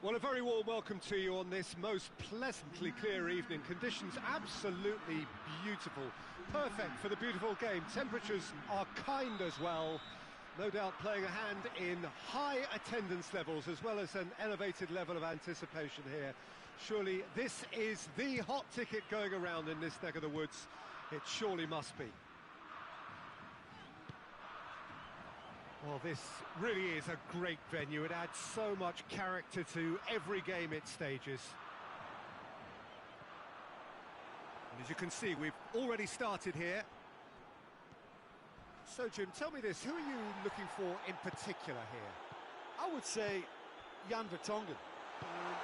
Well, a very warm welcome to you on this most pleasantly clear evening. Conditions absolutely beautiful, perfect for the beautiful game. Temperatures are kind as well, no doubt playing a hand in high attendance levels as well as an elevated level of anticipation here. Surely this is the hot ticket going around in this neck of the woods. It surely must be. Well, this really is a great venue. It adds so much character to every game it stages. And as you can see, we've already started here. So, Jim, tell me this, who are you looking for in particular here? I would say Jan Vertonghen.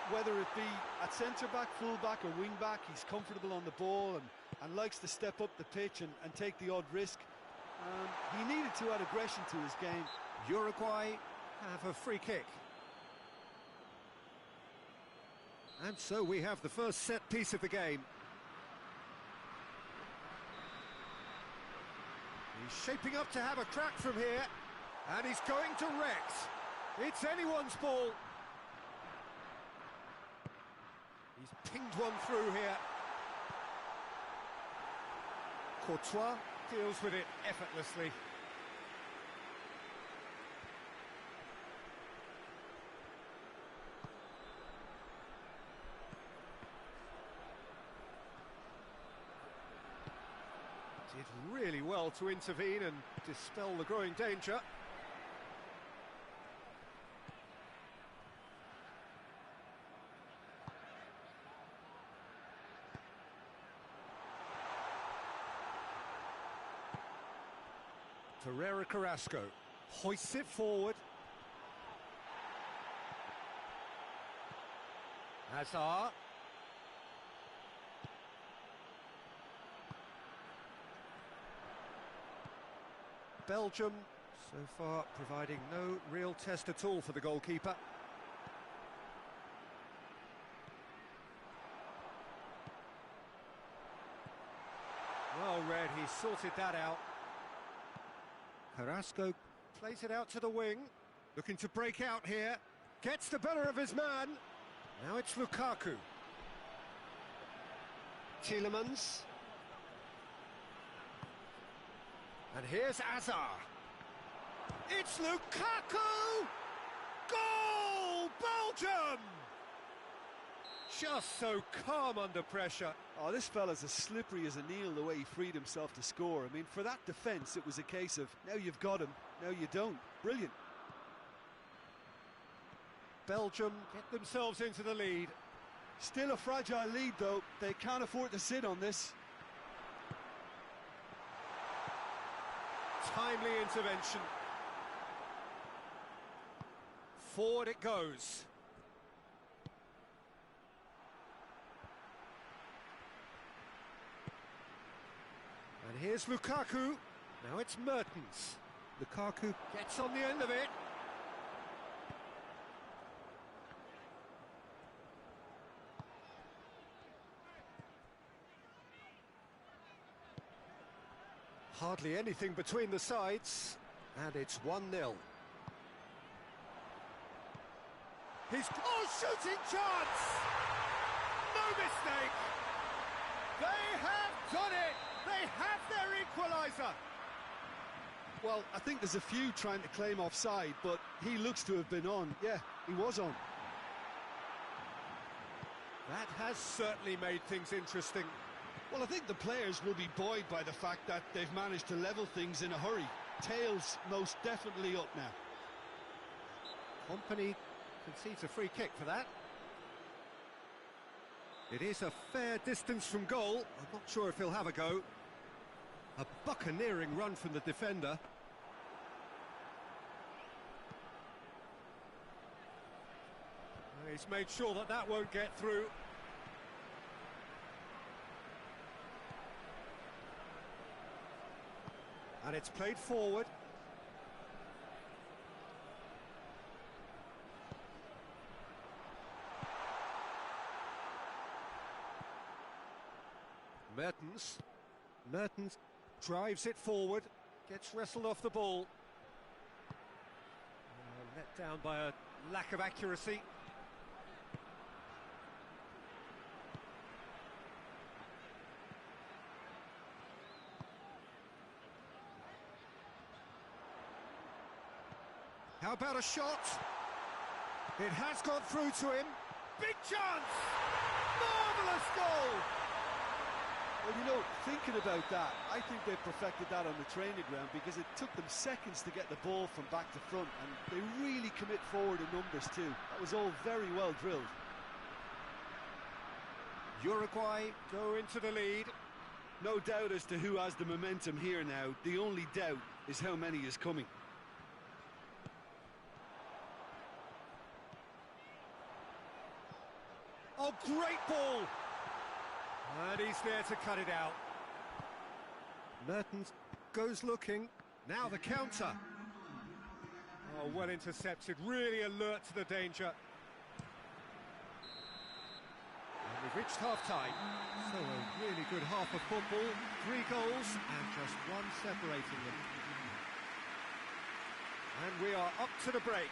Whether it be at centre-back, full-back or wing-back, he's comfortable on the ball and likes to step up the pitch and take the odd risk. He needed to add aggression to his game. Uruguay have a free kick. And so we have the first set piece of the game. He's shaping up to have a crack from here, and he's going direct. It's anyone's ball. He's pinged one through here. Courtois deals with it effortlessly. Did really well to intervene and dispel the growing danger. Ferreira Carrasco hoists it forward. Hazard. Belgium, so far, providing no real test at all for the goalkeeper. Well read, he sorted that out. Carrasco plays it out to the wing, looking to break out here, gets the better of his man. Now it's Lukaku. Tielemans. And here's Hazard. It's Lukaku! Goal! Belgium! Just so calm under pressure. Oh, this fella's as slippery as an eel the way he freed himself to score. I mean, for that defence, it was a case of, now you've got him, now you don't. Brilliant. Belgium get themselves into the lead. Still a fragile lead, though. They can't afford to sit on this. Timely intervention. Forward it goes. And here's Lukaku. Now it's Mertens. Lukaku gets on the end of it. Hardly anything between the sides, and it's 1-0. Shooting chance! No mistake! They have done it! They have their equaliser! Well, I think there's a few trying to claim offside, but he looks to have been on. Yeah, he was on. That has certainly made things interesting. Well, I think the players will be buoyed by the fact that they've managed to level things in a hurry. Tails most definitely up now. Company concedes a free kick for that. It is a fair distance from goal. I'm not sure if he'll have a go. A buccaneering run from the defender. He's made sure that that won't get through. And it's played forward. Mertens drives it forward, gets wrestled off the ball. Let down by a lack of accuracy. How about a shot? It has gone through to him. Big chance! Marvellous goal! Well, you know, thinking about that, I think they perfected that on the training ground because it took them seconds to get the ball from back to front, and they really commit forward in numbers too. That was all very well drilled. Uruguay go into the lead. No doubt as to who has the momentum here now. The only doubt is how many is coming. Oh, great ball! And he's there to cut it out. Mertens goes looking. Now the counter. Oh, well intercepted. Really alert to the danger. And we've reached half-time. So a really good half of football. 3 goals and just one separating them. And we are up to the break.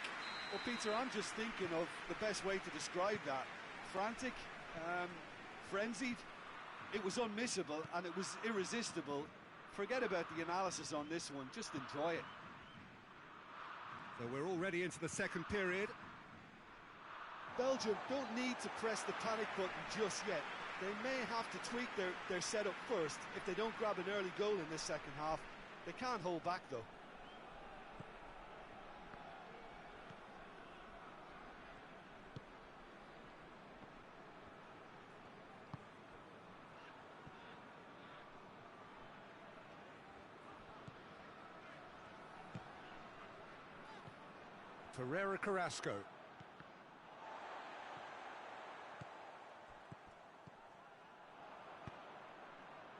Well, Peter, I'm just thinking of the best way to describe that. Frantic, frenzied. It was unmissable and it was irresistible. Forget about the analysis on this one, just enjoy it. So we're already into the second period. Belgium don't need to press the panic button just yet. They may have to tweak their setup first if they don't grab an early goal in this second half. They can't hold back though. Ferreira Carrasco.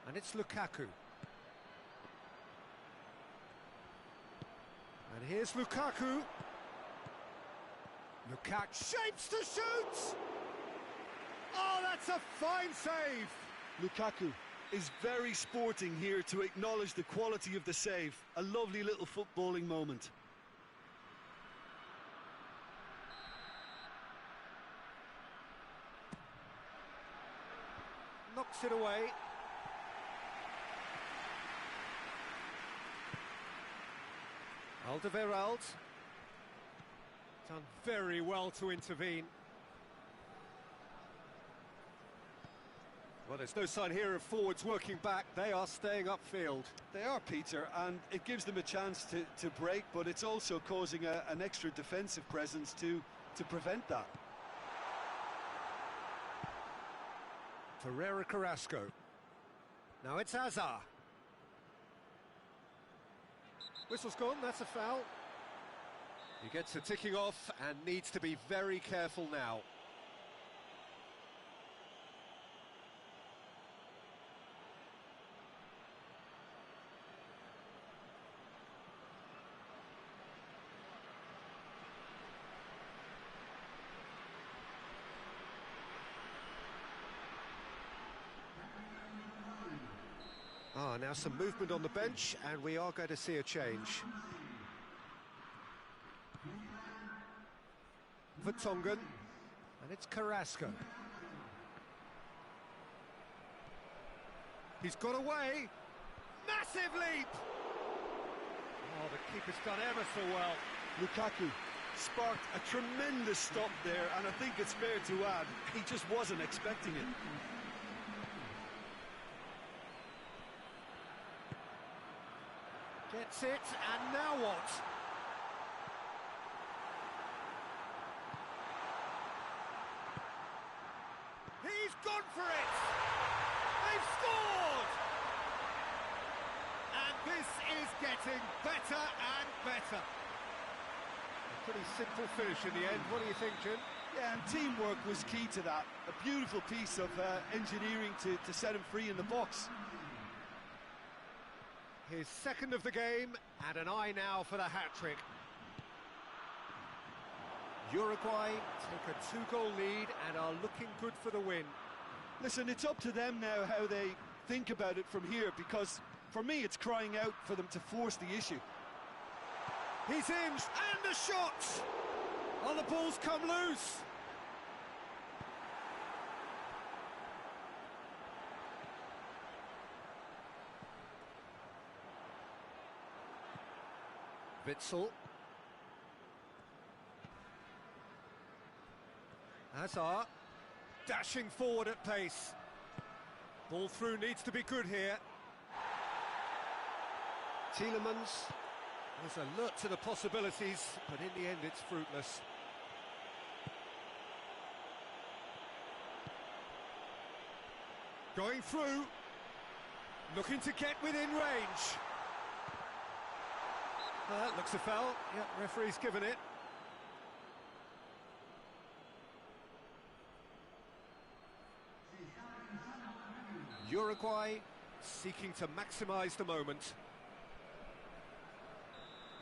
And it's Lukaku. And here's Lukaku. Lukaku shapes to shoot! Oh, that's a fine save! Lukaku is very sporting here to acknowledge the quality of the save. A lovely little footballing moment. Knocks it away. Alderweireld. Done very well to intervene. Well, there's no sign here of forwards working back. They are staying upfield. They are, Peter, and it gives them a chance to break, but it's also causing an extra defensive presence to prevent that. Ferreira Carrasco. Now it's Azar. Whistle's gone, that's a foul. He gets a ticking off and needs to be very careful now. Now some movement on the bench, and we are going to see a change. Vertonghen, and it's Carrasco. He's got away. Massive leap! Oh, the keeper's done ever so well. Lukaku sparked a tremendous stop there, and I think it's fair to add, he just wasn't expecting it. Gets it, and now what? He's gone for it! They've scored! And this is getting better and better. A pretty simple finish in the end. What do you think, Jim? Yeah, and teamwork was key to that. A beautiful piece of engineering to set him free in the box. His second of the game, and an eye now for the hat-trick. Uruguay take a 2-goal lead and are looking good for the win. Listen, it's up to them now how they think about it from here, because for me it's crying out for them to force the issue. He's in, and the shot! Oh, the ball's come loose. Witsel. Hazard, dashing forward at pace. Ball through needs to be good here. Tielemans is alert to the possibilities, but in the end it's fruitless. Going through, looking to get within range. Well, that looks a foul. Yep, referee's given it. Uruguay seeking to maximise the moment.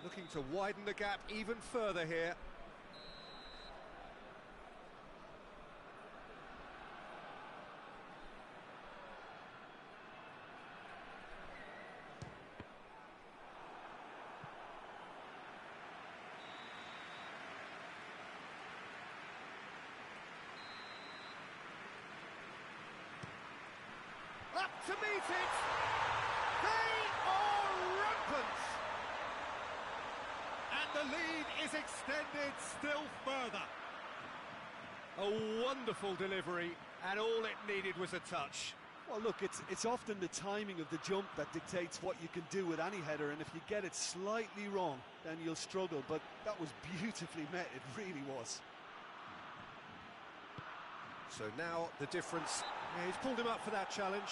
Looking to widen the gap even further here. Up to meet it! They are rampant! And the lead is extended still further. A wonderful delivery, and all it needed was a touch. Well, look, it's often the timing of the jump that dictates what you can do with any header, and if you get it slightly wrong, then you'll struggle, but that was beautifully met, it really was. So now the difference, yeah, he's pulled him up for that challenge.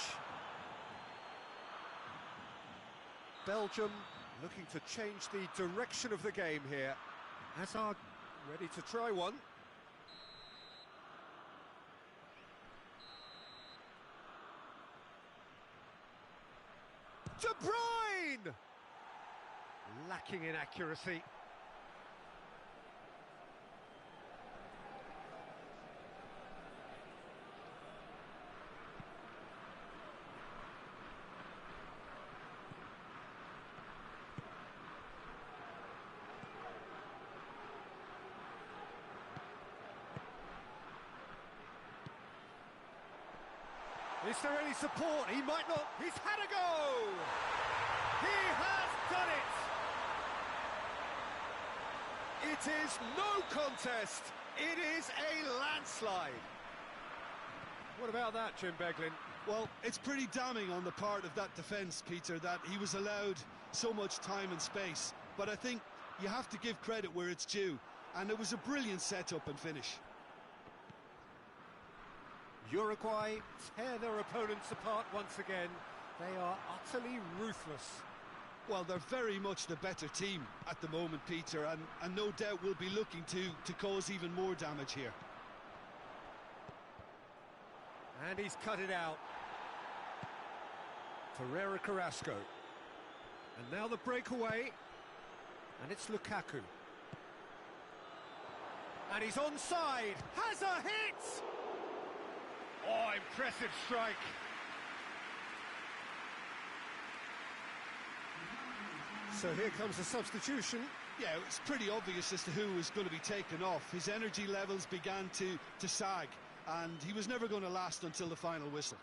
Belgium looking to change the direction of the game here. Hazard ready to try one. De Bruyne! Lacking in accuracy. Is there any support? He might not. He's had a go! He has done it! It is no contest. It is a landslide. What about that, Jim Beglin? Well, it's pretty damning on the part of that defence, Peter, that he was allowed so much time and space. But I think you have to give credit where it's due. And it was a brilliant setup and finish. Uruguay tear their opponents apart once again. They are utterly ruthless. Well, they're very much the better team at the moment, Peter, and no doubt will be looking to cause even more damage here. And he's cut it out. Ferreira Carrasco. And now the breakaway. And it's Lukaku. And he's onside. Has a hit! Oh, impressive strike. So here comes a substitution. Yeah, it's pretty obvious as to who was going to be taken off. His energy levels began to sag, and he was never going to last until the final whistle.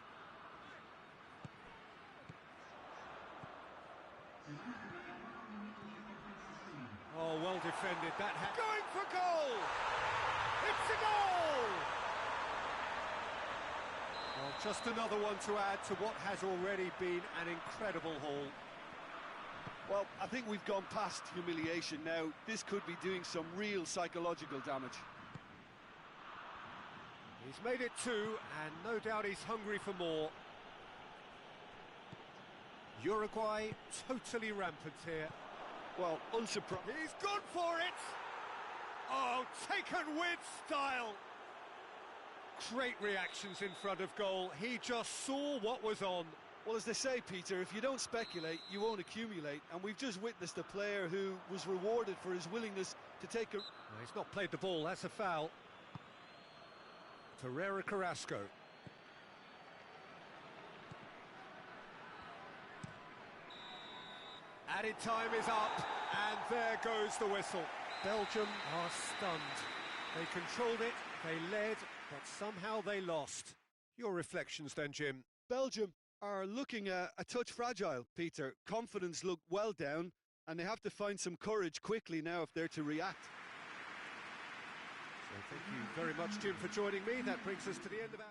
Oh, well defended. That going for goal! It's a goal! Well, just another one to add to what has already been an incredible haul. Well, I think we've gone past humiliation now. This could be doing some real psychological damage. He's made it two, and no doubt he's hungry for more. Uruguay totally rampant here. Well, unsurprised. He's gone for it! Oh, taken with style! Great reactions in front of goal. He just saw what was on. Well, as they say, Peter, if you don't speculate, you won't accumulate. And we've just witnessed a player who was rewarded for his willingness to take a... No, he's not played the ball, that's a foul. Ferreira Carrasco. Added time is up, and there goes the whistle. Belgium are stunned. They controlled it, they led, but somehow they lost. Your reflections then, Jim? Belgium are looking a touch fragile, Peter. Confidence looked well down, and they have to find some courage quickly now if they're to react. Well, thank you very much, Jim, for joining me. That brings us to the end of our...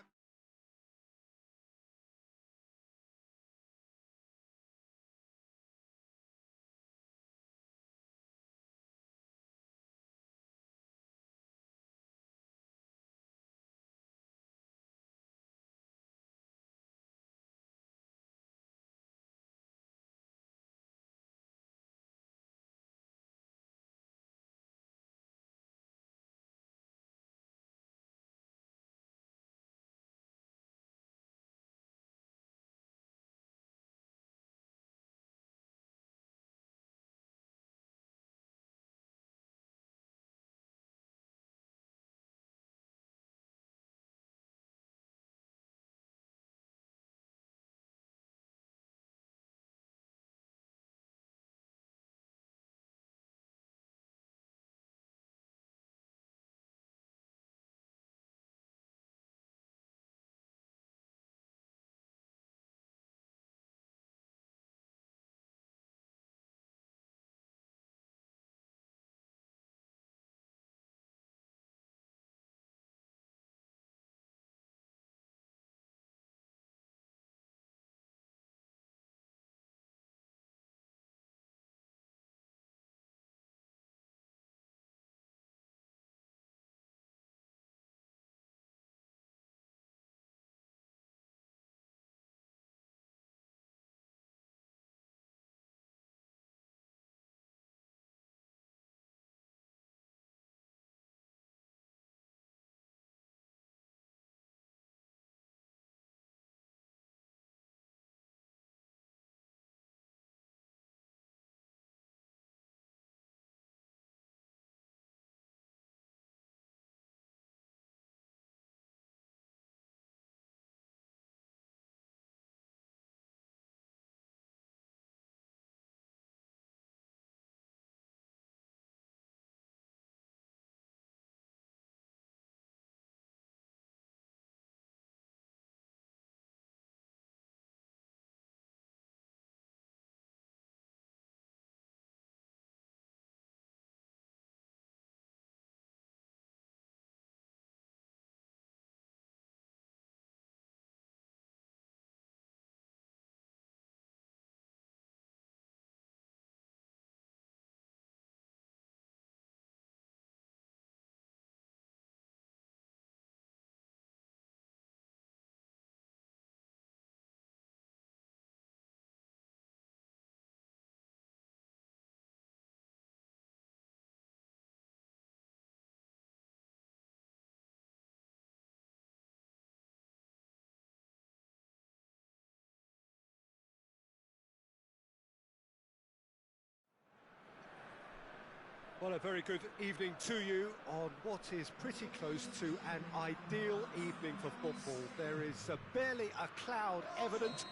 Well, a very good evening to you on what is pretty close to an ideal evening for football. There is barely a cloud evident.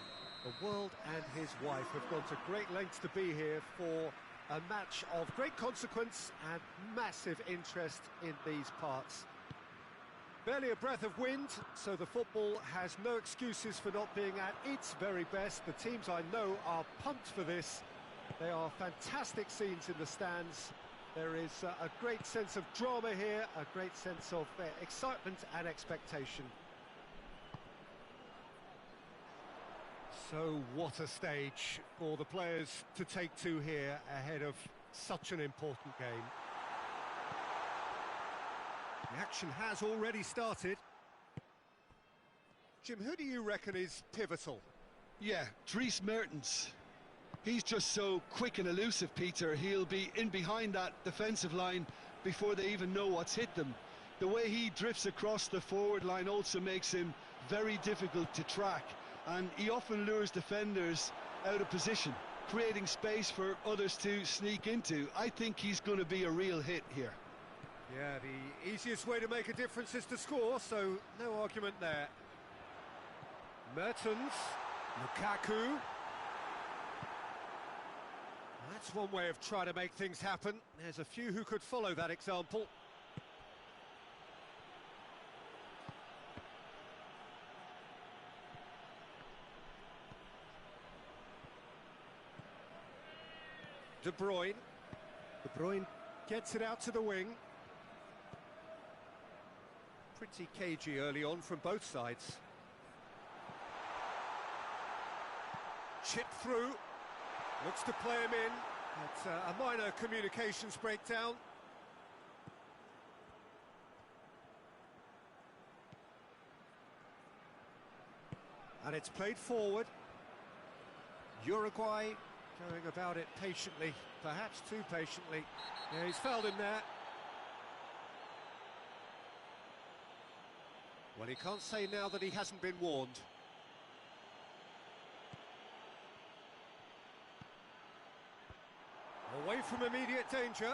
The world and his wife have gone to great lengths to be here for a match of great consequence and massive interest in these parts. Barely a breath of wind, so the football has no excuses for not being at its very best. The teams I know are pumped for this. They are fantastic scenes in the stands. There is a great sense of drama here, a great sense of excitement and expectation. So what a stage for the players to take to here ahead of such an important game. The action has already started. Jim, who do you reckon is pivotal? Yeah, Dries Mertens. He's just so quick and elusive, Peter. He'll be in behind that defensive line before they even know what's hit them. The way he drifts across the forward line also makes him very difficult to track, and he often lures defenders out of position, creating space for others to sneak into. I think he's going to be a real hit here. Yeah, the easiest way to make a difference is to score, so no argument there. Mertens, Lukaku. That's one way of trying to make things happen. There's a few who could follow that example. De Bruyne. De Bruyne gets it out to the wing. Pretty cagey early on from both sides. Chip through, looks to play him in. It's a minor communications breakdown. And it's played forward. Uruguay going about it patiently, perhaps too patiently. Yeah, he's fouled him there. Well, he can't say now that he hasn't been warned. Away from immediate danger.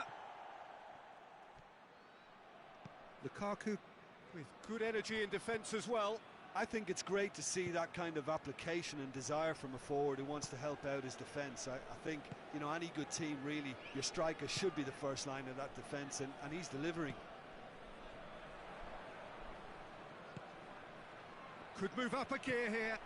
Lukaku with good energy in defence as well. I think it's great to see that kind of application and desire from a forward who wants to help out his defence. I think, you know, any good team, really, your striker should be the first line of that defence, and he's delivering. Could move up a gear here.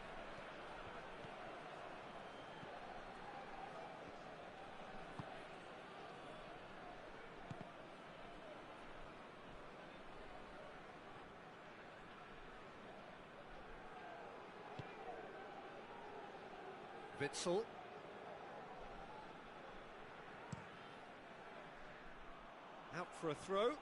Witzel. Out for a throw.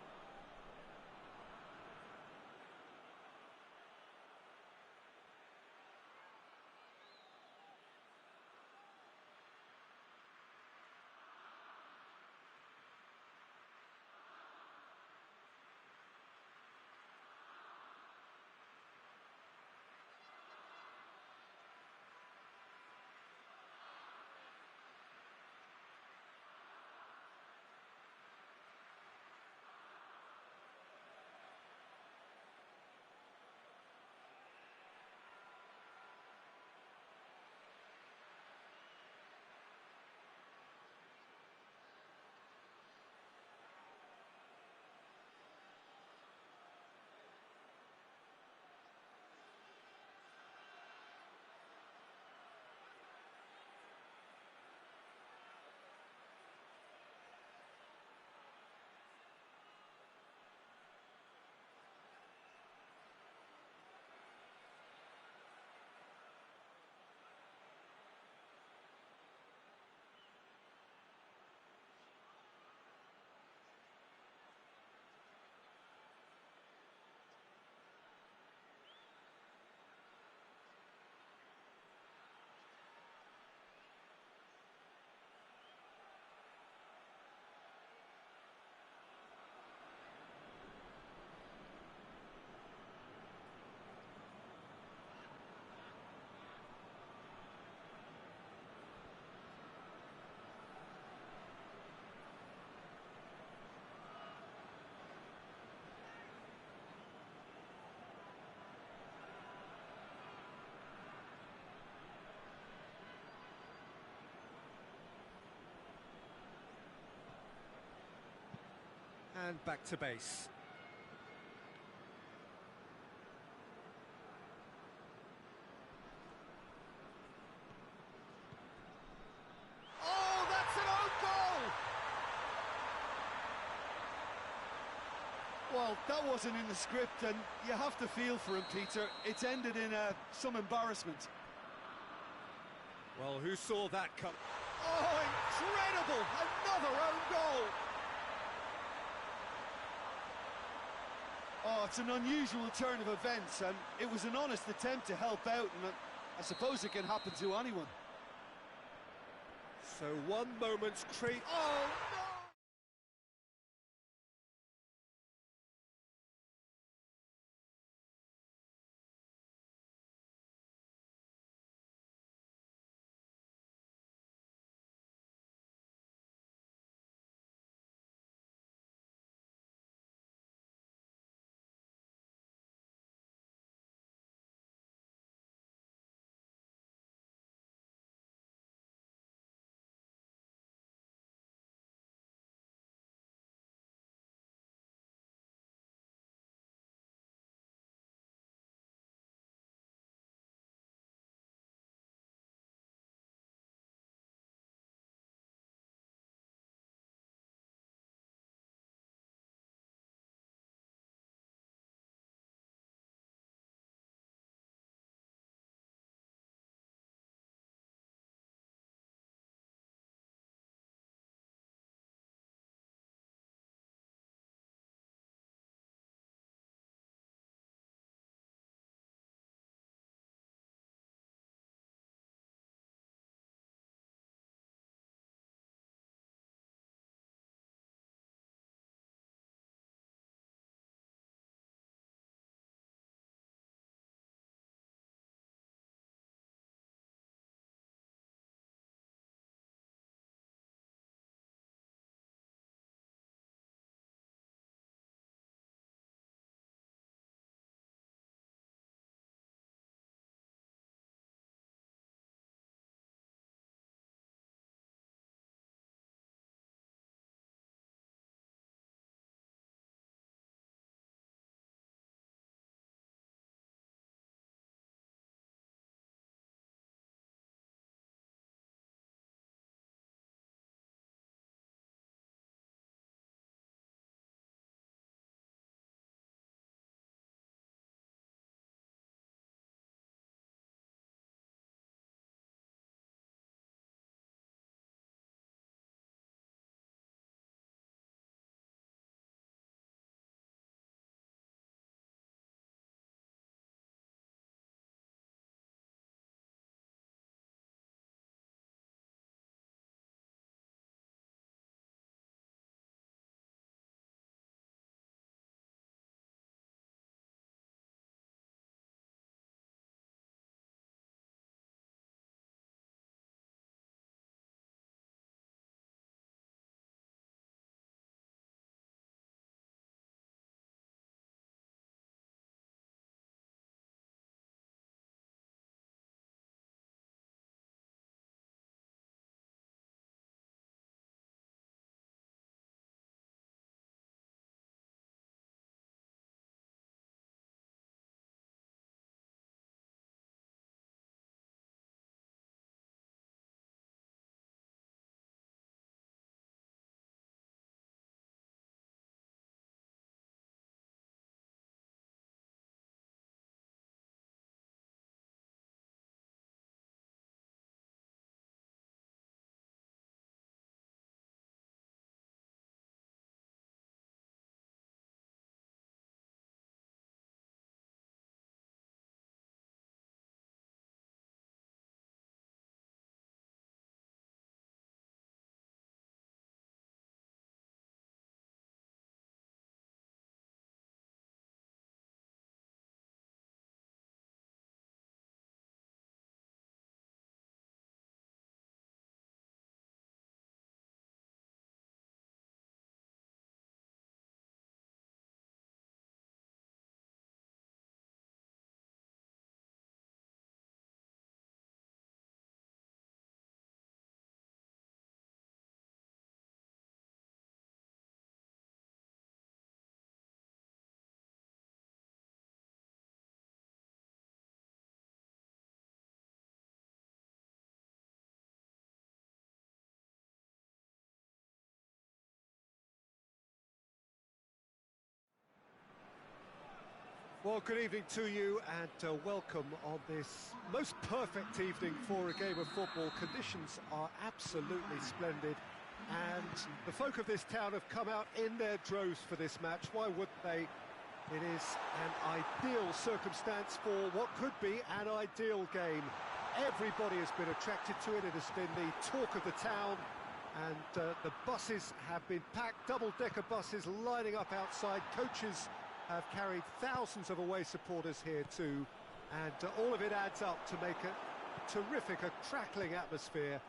And back to base. Oh, that's an own goal! Well, that wasn't in the script, and you have to feel for him, Peter. It's ended in some embarrassment. Well, who saw that come? Oh, incredible! Another own goal! Oh, it's an unusual turn of events, and it was an honest attempt to help out, and I suppose it can happen to anyone. So one moment's treat. Oh, no! Well, good evening to you and welcome on this most perfect evening for a game of football. Conditions are absolutely splendid and the folk of this town have come out in their droves for this match. Why wouldn't they? It is an ideal circumstance for what could be an ideal game. Everybody has been attracted to it. It has been the talk of the town, and the buses have been packed, double-decker buses lining up outside. Coaches have carried thousands of away supporters here too, and all of it adds up to make a terrific, a crackling atmosphere.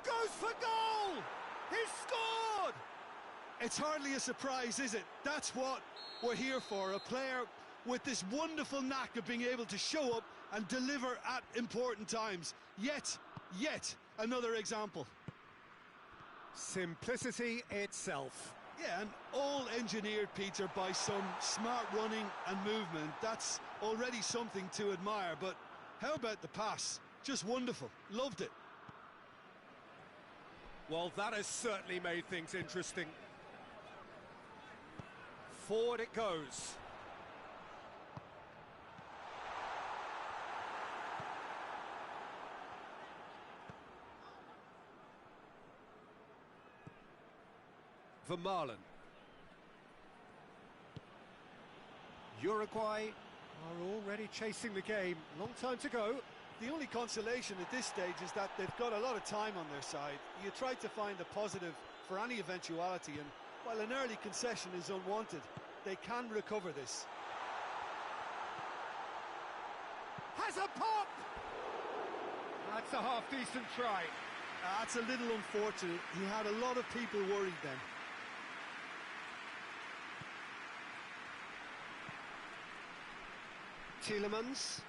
Goes for goal! He's scored! It's hardly a surprise, is it? That's what we're here for, a player with this wonderful knack of being able to show up and deliver at important times. Yet another example. Simplicity itself. Yeah, and all engineered, Peter, by some smart running and movement. That's already something to admire, but how about the pass? Just wonderful. Loved it. Well, that has certainly made things interesting. Forward it goes. Vermaelen. Uruguay are already chasing the game. Long time to go. The only consolation at this stage is that they've got a lot of time on their side. You try to find a positive for any eventuality, and while an early concession is unwanted, they can recover this. Has a pop! That's a half-decent try. That's a little unfortunate. He had a lot of people worried then. Tielemans.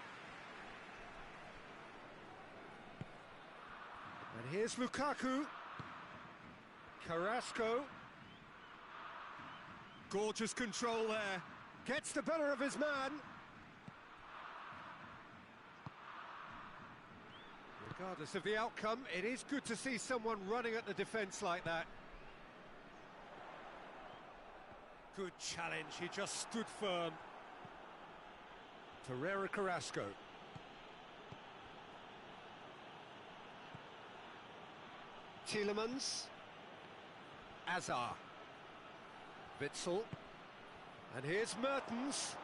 And here's Lukaku. Carrasco. Gorgeous control there. Gets the better of his man. Regardless of the outcome, it is good to see someone running at the defence like that. Good challenge, he just stood firm. Ferreira Carrasco. Tielemans. Azar. Witsel. And here's Mertens.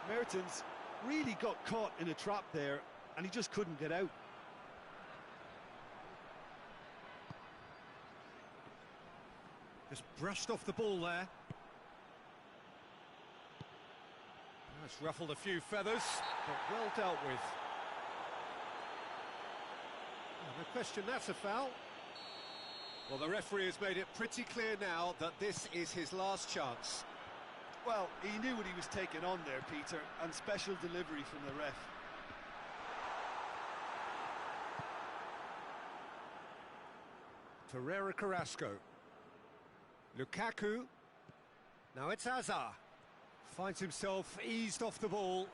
Mertens really got caught in a trap there, and he just couldn't get out. Just brushed off the ball there. That's ruffled a few feathers, but well dealt with. No question, that's a foul. Well, the referee has made it pretty clear now that this is his last chance. Well, he knew what he was taking on there, Peter, and special delivery from the ref. Ferreira Carrasco. Lukaku. Now it's Azar. Finds himself eased off the ball.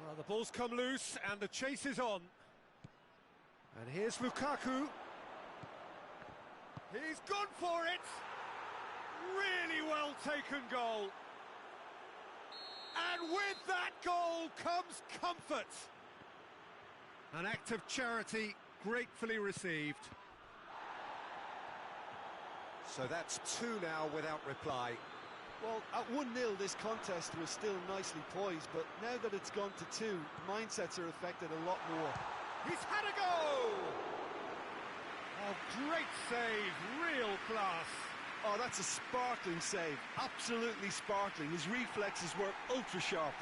Well, the ball's come loose and the chase is on. And here's Lukaku. He's gone for it. Really well taken goal. And with that goal comes comfort. An act of charity gratefully received. So that's 2 now without reply. Well, at 1-0 this contest was still nicely poised, but now that it's gone to 2, mindsets are affected a lot more. He's had a go! Oh, great save, real class. Oh, that's a sparkling save, absolutely sparkling. His reflexes were ultra sharp.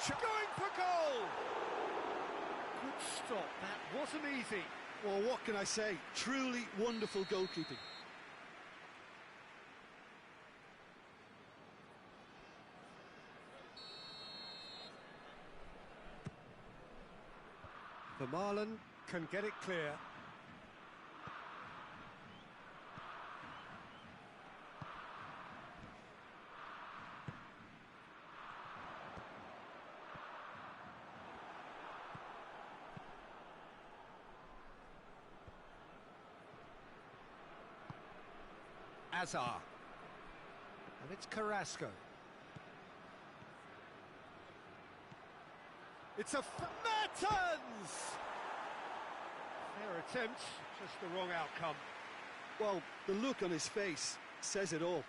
Going for goal! Good stop, that wasn't easy. Well, what can I say? Truly wonderful goalkeeping. Vermaelen can get it clear. Hazard. And it's Carrasco. It's a Mertens! Fair attempt, just the wrong outcome. Well, the look on his face says it all.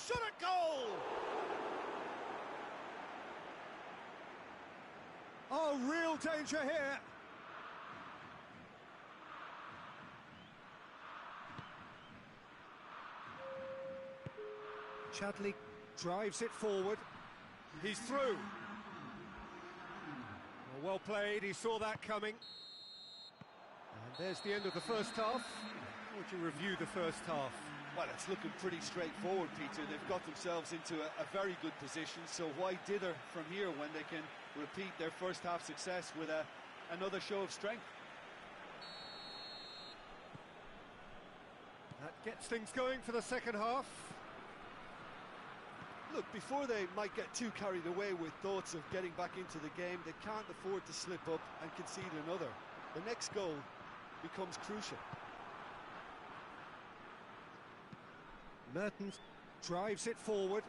Shot at goal! Oh, real danger here. Chadley drives it forward. He's through. Well played, he saw that coming. And there's the end of the first half. How would you review the first half? Well, it's looking pretty straightforward, Peter. They've got themselves into a very good position, so why dither from here when they can repeat their first half success with another show of strength? That gets things going for the second half. Look, before they might get too carried away with thoughts of getting back into the game, they can't afford to slip up and concede another. The next goal becomes crucial. Mertens drives it forward.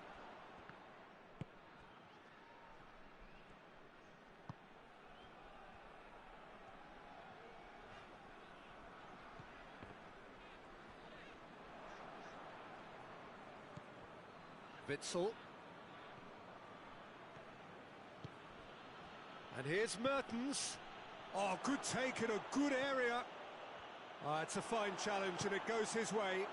Witsel. And here's Mertens. Oh, good take in a good area. Oh, it's a fine challenge and it goes his way.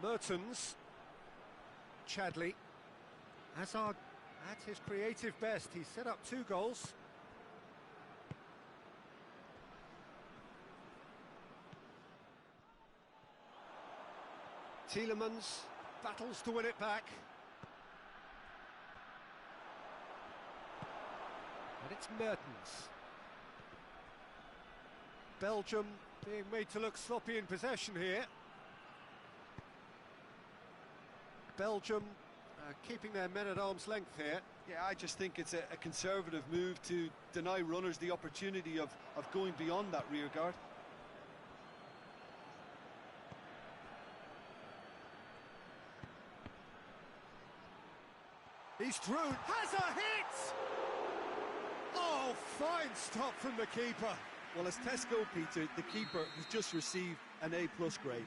Mertens. Chadley. Hazard at his creative best. He set up 2 goals. Tielemans battles to win it back. And it's Mertens. Belgium being made to look sloppy in possession here. Belgium keeping their men at arm's length here. Yeah, I just think it's a conservative move to deny runners the opportunity of going beyond that rear guard. He's through. Has a hit! Oh, fine stop from the keeper. Well, as Tesco, Peter, the keeper has just received an A+ grade.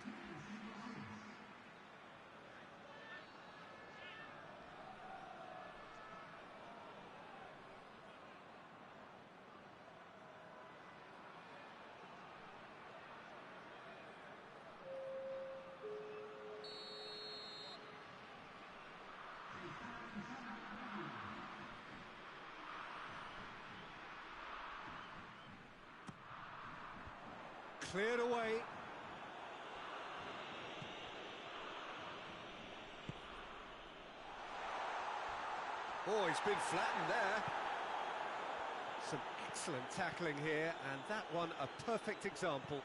Cleared away. Oh, he's been flattened there. Some excellent tackling here, and that one a perfect example.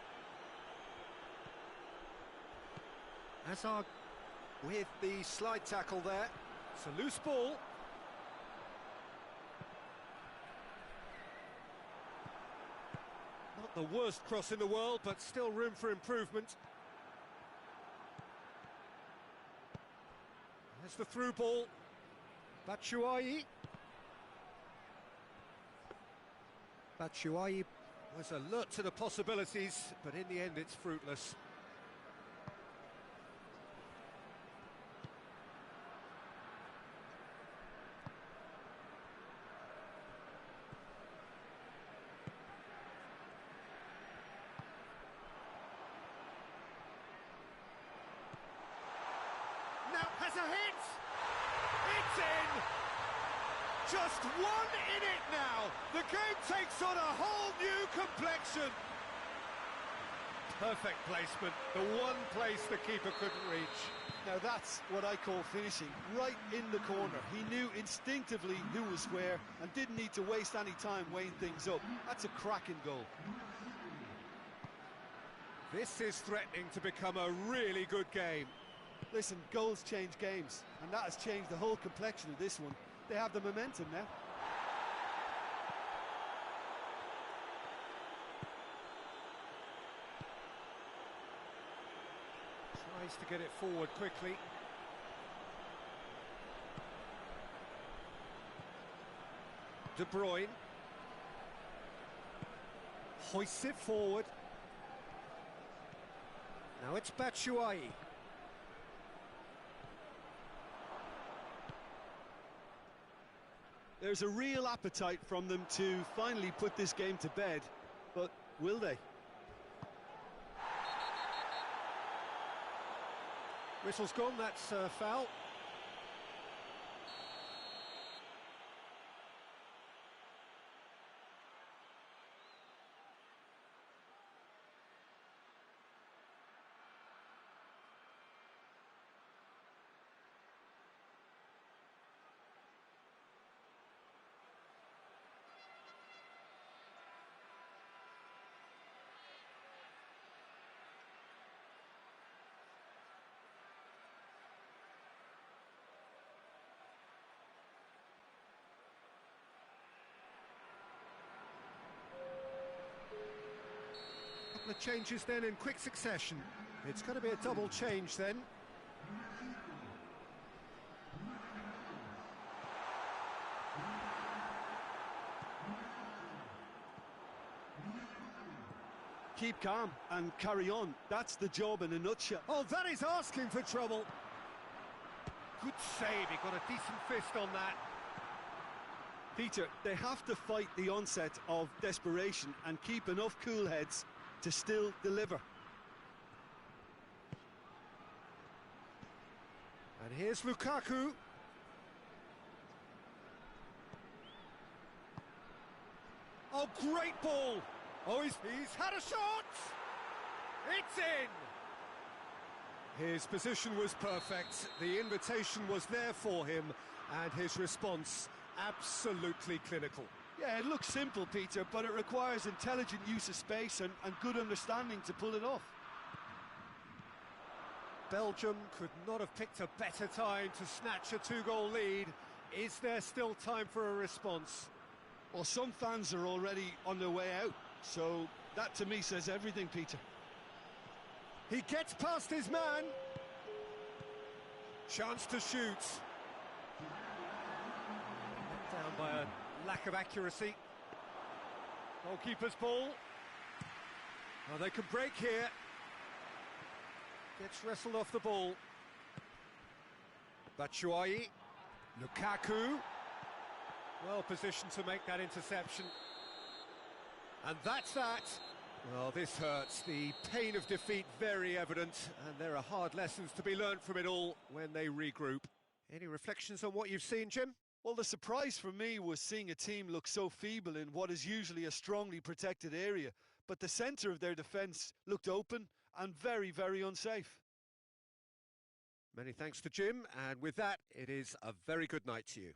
Hazard with the slide tackle there. It's a loose ball. Not the worst cross in the world, but still room for improvement. There's the through ball. Batshuayi. Batshuayi was alert to the possibilities, but in the end it's fruitless. Now has a hit! It's in! Just one in it now! The The game takes on a whole new complexion. Perfect placement, the one place the keeper couldn't reach. Now that's what I call finishing, right in the corner. He knew instinctively who was where and didn't need to waste any time weighing things up. That's a cracking goal. This is threatening to become a really good game. Listen, goals change games, and that has changed the whole complexion of this one. They have the momentum now. Tries to get it forward quickly. De Bruyne. Hoists it forward. Now it's Batshuayi. There's a real appetite from them to finally put this game to bed, but will they? Whistle's gone, that's a foul. Couple of changes then in quick succession. It's going to be a double change then. Keep calm and carry on. That's the job in a nutshell. Oh, that is asking for trouble. Good save, he got a decent fist on that. Peter, they have to fight the onset of desperation and keep enough cool heads to still deliver. And here's Lukaku. Oh, great ball. Oh, he's had a shot. It's in. His position was perfect. The invitation was there for him, and his response absolutely clinical. Yeah, it looks simple, Peter, but it requires intelligent use of space and good understanding to pull it off. Belgium could not have picked a better time to snatch a two-goal lead. Is there still time for a response? Well, some fans are already on their way out, so that to me says everything, Peter. He gets past his man. Chance to shoot. Down by a lack of accuracy. Goalkeeper's ball. Oh, they can break here. Gets wrestled off the ball. Batshuayi. Lukaku. Well positioned to make that interception. And that's that. Well, this hurts. The pain of defeat very evident, and there are hard lessons to be learnt from it all when they regroup. Any reflections on what you've seen, Jim? Well, the surprise for me was seeing a team look so feeble in what is usually a strongly protected area, but the centre of their defence looked open and very, very unsafe. Many thanks to Jim, and with that, it is a very good night to you.